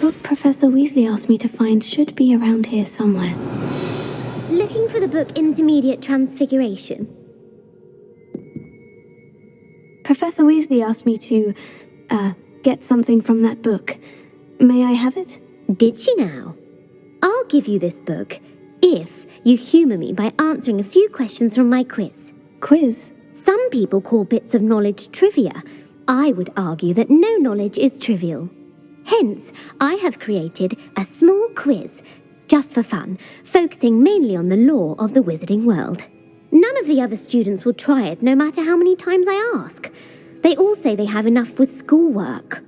book Professor Weasley asked me to find should be around here somewhere. Looking for the book Intermediate Transfiguration? Professor Weasley asked me to, get something from that book. May I have it? Did she now? I'll give you this book if you humour me by answering a few questions from my quiz. Quiz? Some people call bits of knowledge trivia. I would argue that no knowledge is trivial. Hence, I have created a small quiz, just for fun, focusing mainly on the lore of the wizarding world. None of the other students will try it, no matter how many times I ask. They all say they have enough with schoolwork.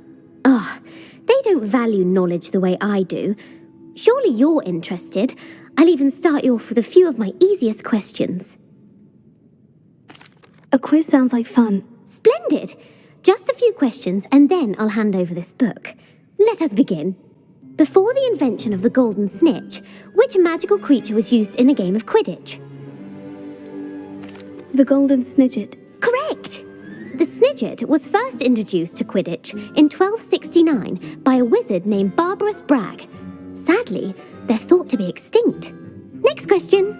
Ugh, they don't value knowledge the way I do. Surely you're interested. I'll even start you off with a few of my easiest questions. A quiz sounds like fun. Splendid! Just a few questions and then I'll hand over this book. Let us begin. Before the invention of the golden snitch, which magical creature was used in a game of Quidditch? The golden snidget. Correct! The snidget was first introduced to Quidditch in 1269 by a wizard named Barbarous Bragg. Sadly, they're thought to be extinct. Next question.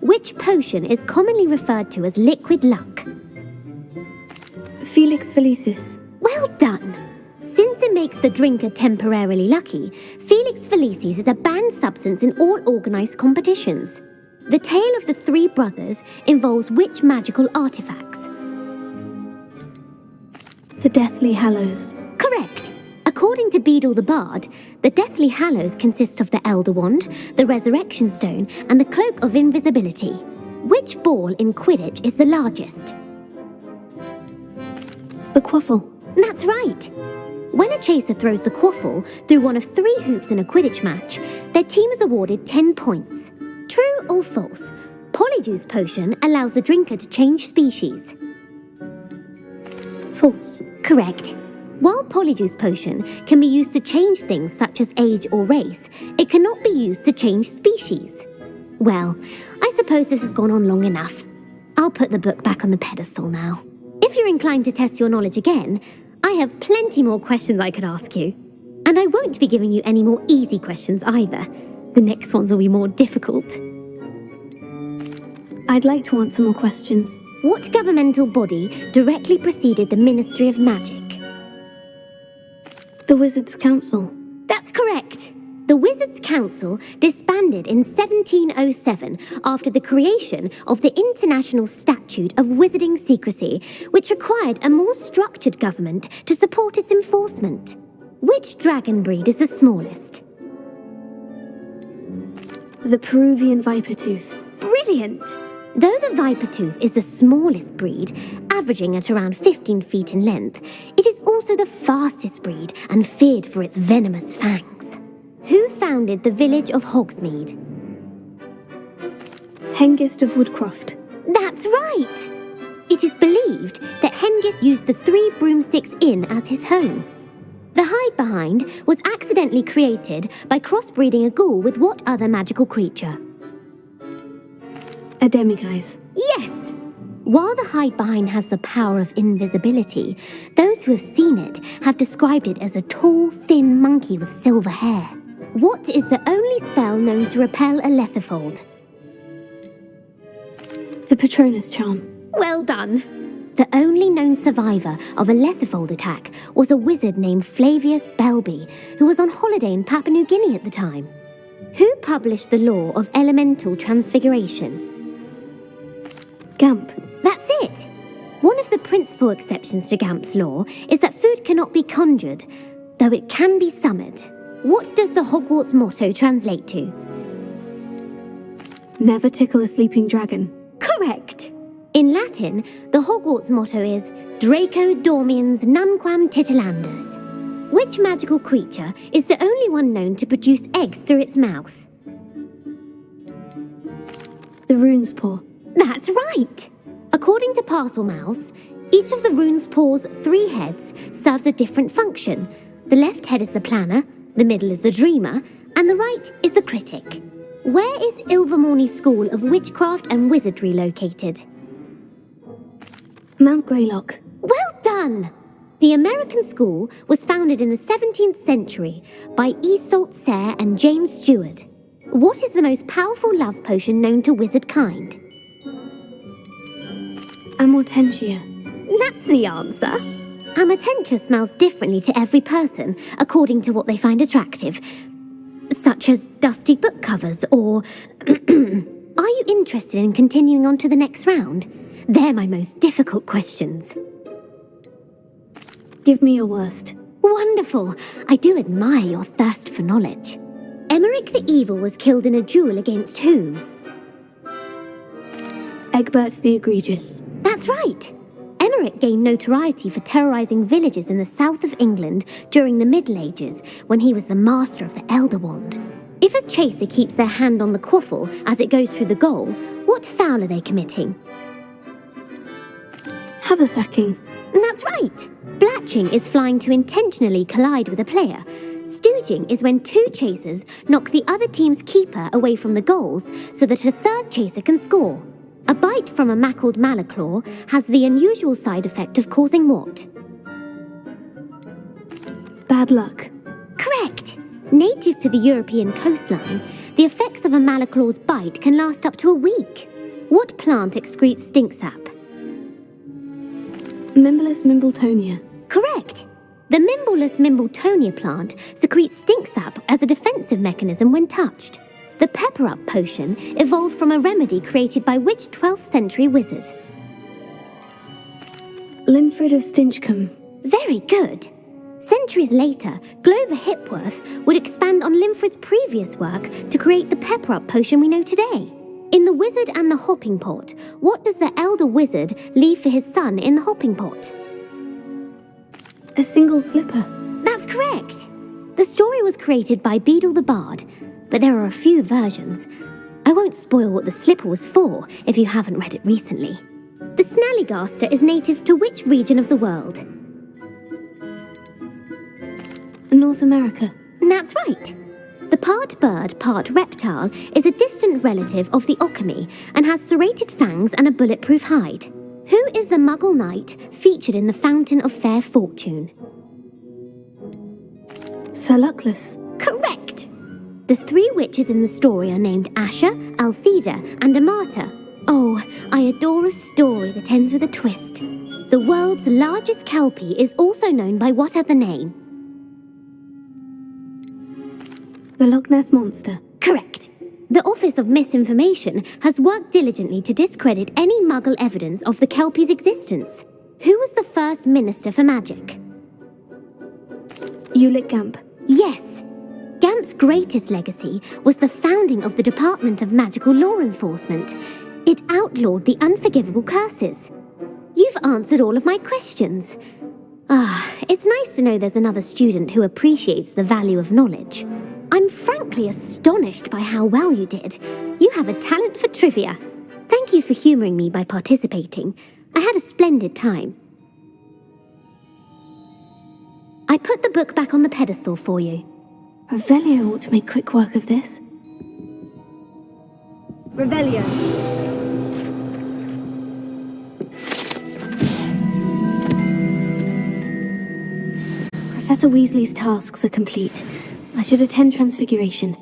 Which potion is commonly referred to as liquid luck? Felix Felicis. Well done! Since it makes the drinker temporarily lucky, Felix Felicis is a banned substance in all organised competitions. The tale of the three brothers involves which magical artifacts? The Deathly Hallows. Correct! According to Beadle the Bard, the Deathly Hallows consists of the Elder Wand, the Resurrection Stone, and the Cloak of Invisibility. Which ball in Quidditch is the largest? The Quaffle. That's right! When a chaser throws the quaffle through one of 3 hoops in a Quidditch match, their team is awarded 10 points. True or false? Polyjuice Potion allows the drinker to change species. False. Correct. While Polyjuice Potion can be used to change things such as age or race, it cannot be used to change species. Well, I suppose this has gone on long enough. I'll put the book back on the pedestal now. If you're inclined to test your knowledge again, I have plenty more questions I could ask you. And I won't be giving you any more easy questions either. The next ones will be more difficult. I'd like to answer more questions. What governmental body directly preceded the Ministry of Magic? The Wizards' Council. That's correct. The Wizards' Council disbanded in 1707 after the creation of the International Statute of Wizarding Secrecy, which required a more structured government to support its enforcement. Which dragon breed is the smallest? The Peruvian Vipertooth. Brilliant! Though the Vipertooth is the smallest breed, averaging at around 15 feet in length, it is also the fastest breed and feared for its venomous fangs. Who founded the village of Hogsmeade? Hengist of Woodcroft. That's right! It is believed that Hengist used the 3 Broomsticks Inn as his home. The hide-behind was accidentally created by crossbreeding a ghoul with what other magical creature? A Demiguise. Yes! While the hide-behind has the power of invisibility, those who have seen it have described it as a tall, thin monkey with silver hair. What is the only spell known to repel a lethifold? The Patronus Charm. Well done! The only known survivor of a lethifold attack was a wizard named Flavius Belby, who was on holiday in Papua New Guinea at the time. Who published the law of elemental transfiguration? Gamp. That's it! One of the principal exceptions to Gamp's law is that food cannot be conjured, though it can be summoned. What does the Hogwarts motto translate to? Never tickle a sleeping dragon. Correct! In Latin, the Hogwarts motto is Draco Dormiens Nunquam Titilandus. Which magical creature is the only one known to produce eggs through its mouth? The Rune's Paw. That's right! According to Parselmouths, each of the Rune's Paw's 3 heads serves a different function. The left head is the planner, the middle is the dreamer, and the right is the critic. Where is Ilvermorny School of Witchcraft and Wizardry located? Mount Greylock. Well done! The American school was founded in the 17th century by Isolde Sayre and James Stewart. What is the most powerful love potion known to wizard kind? Amortentia. That's the answer. Amortentia smells differently to every person according to what they find attractive, such as dusty book covers or... Are you interested in continuing on to the next round? They're my most difficult questions. Give me your worst. Wonderful. I do admire your thirst for knowledge. Emmerich the Evil was killed in a duel against whom? Egbert the Egregious. That's right. Emmerich gained notoriety for terrorizing villages in the south of England during the Middle Ages when he was the master of the Elder Wand. If a chaser keeps their hand on the quaffle as it goes through the goal, what foul are they committing? Haversacking. That's right. Blatching is flying to intentionally collide with a player. Stooging is when two chasers knock the other team's keeper away from the goals so that a third chaser can score. A bite from a mackled malaclaw has the unusual side effect of causing what? Bad luck. Correct. Native to the European coastline, the effects of a malaclaw's bite can last up to a week. What plant excretes stink sap? Mimblus Mimbletonia. Correct. The Mimblus Mimbletonia plant secretes stink sap as a defensive mechanism when touched. The pepper-up potion evolved from a remedy created by which 12th century wizard? Linfred of Stinchcombe. Very good. Centuries later, Glover Hipworth would expand on Linfred's previous work to create the pepper-up potion we know today. In The Wizard and the Hopping Pot, what does the elder wizard leave for his son in the hopping pot? A single slipper. That's correct. The story was created by Beadle the Bard, but there are a few versions. I won't spoil what the slipper was for if you haven't read it recently. The Snallygaster is native to which region of the world? North America. That's right. The part bird, part reptile is a distant relative of the Occamy and has serrated fangs and a bulletproof hide. Who is the Muggle knight featured in the Fountain of Fair Fortune? Sir Luckless. Correct! The three witches in the story are named Asher, Altheda, and Amata. Oh, I adore a story that ends with a twist. The world's largest kelpie is also known by what other name? The Loch Ness Monster. Correct. The Office of Misinformation has worked diligently to discredit any Muggle evidence of the Kelpie's existence. Who was the first Minister for Magic? Ulick Gamp. Yes. Gamp's greatest legacy was the founding of the Department of Magical Law Enforcement. It outlawed the unforgivable curses. You've answered all of my questions. It's nice to know there's another student who appreciates the value of knowledge. I'm frankly astonished by how well you did. You have a talent for trivia. Thank you for humouring me by participating. I had a splendid time. I put the book back on the pedestal for you. Revelio ought to make quick work of this. Revelio. Professor Weasley's tasks are complete. I should attend Transfiguration.